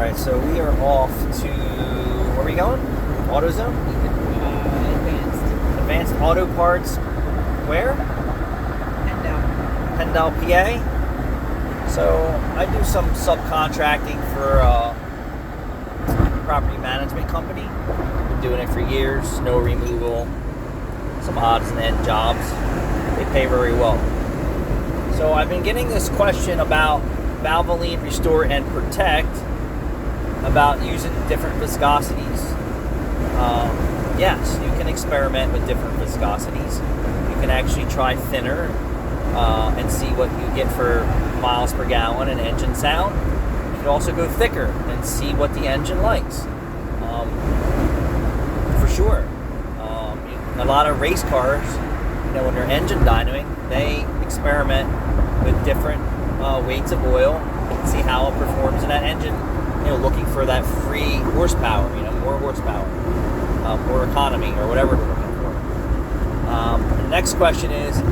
Alright, so we are off to, where are we going? AutoZone? Advanced Auto Parts. Where? Pendal, PA. So I do some subcontracting for a property management company. Been doing it for years. Snow removal, some odds and end jobs. They pay very well. So I've been getting this question about Valveoline Restore and Protect, about using different viscosities. Yes, you can experiment with different viscosities. You can actually try thinner and see what you get for miles per gallon and engine sound. You can also go thicker and see what the engine likes. For sure. A lot of race cars, when they're engine dynoing, they experiment with different weights of oil and see how it performs in that engine, looking for that free horsepower, more horsepower, more economy, or whatever we're looking for. The next question is,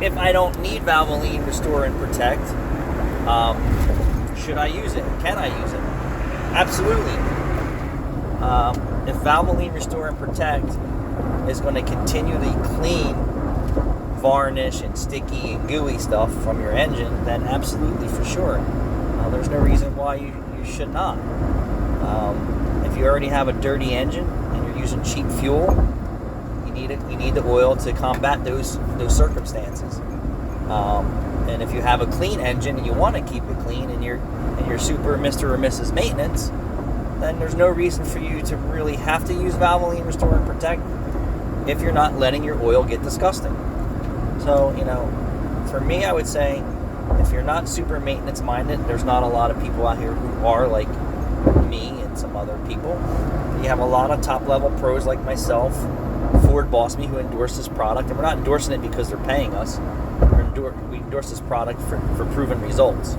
if I don't need Valveoline Restore and Protect, should I use it? Can I use it? Absolutely. If Valveoline Restore and Protect is going to continually clean varnish and sticky and gooey stuff from your engine, then absolutely, for sure. There's no reason why you should not. If you already have a dirty engine and you're using cheap fuel, you need the oil to combat those circumstances. And if you have a clean engine and you want to keep it clean and you're super Mr. or Mrs. Maintenance, then there's no reason for you to really have to use Valveoline Restore and Protect if you're not letting your oil get disgusting. So, for me, I would say, if you're not super maintenance minded, there's not a lot of people out here who are like me and some other people. You have a lot of top level pros like myself, Ford Boss Me, who endorse this product, and we're not endorsing it because they're paying us. We endorse this product for proven results.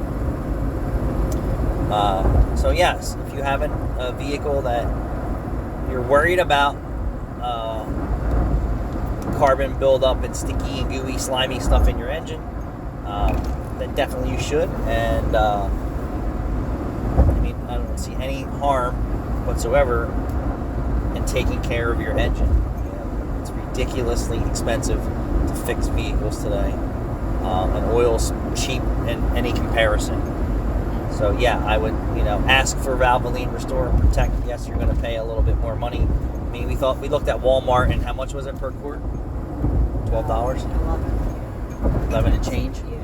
So yes, if you have a vehicle that you're worried about carbon buildup and sticky and gooey, slimy stuff in your engine, then definitely you should. And I don't see any harm whatsoever in taking care of your engine. It's ridiculously expensive to fix vehicles today, and oil's cheap in any comparison. So yeah, I would ask for Valveoline Restore and Protect. Yes, you're going to pay a little bit more money. We looked at Walmart, and how much was it per quart? $12? 11 and change? Yeah.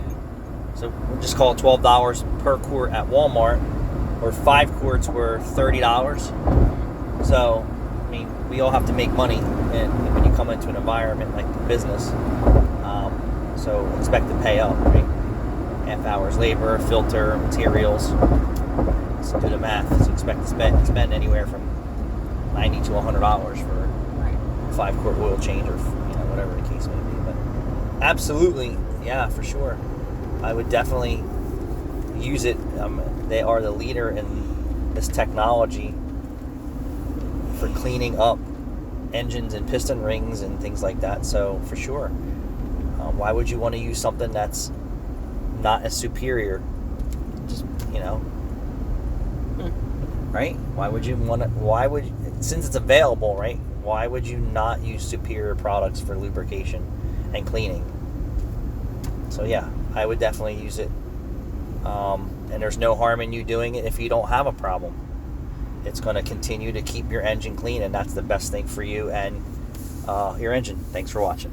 So we'll just call it $12 per quart at Walmart, or 5 quarts were $30. So, we all have to make money when you come into an environment like business. So expect to pay up, half hours labor, filter, materials. So do the math. So expect to spend anywhere from $90 to $100 for a 5 quart oil change, or whatever the case may be. But absolutely, yeah, for sure, I would definitely use it. They are the leader in this technology for cleaning up engines and piston rings and things like that. So for sure, why would you want to use something that's not as superior? Just right? Since it's available, right? Why would you not use superior products for lubrication and cleaning? So yeah, I would definitely use it. And there's no harm in you doing it if you don't have a problem. It's going to continue to keep your engine clean, and that's the best thing for you and your engine. Thanks for watching.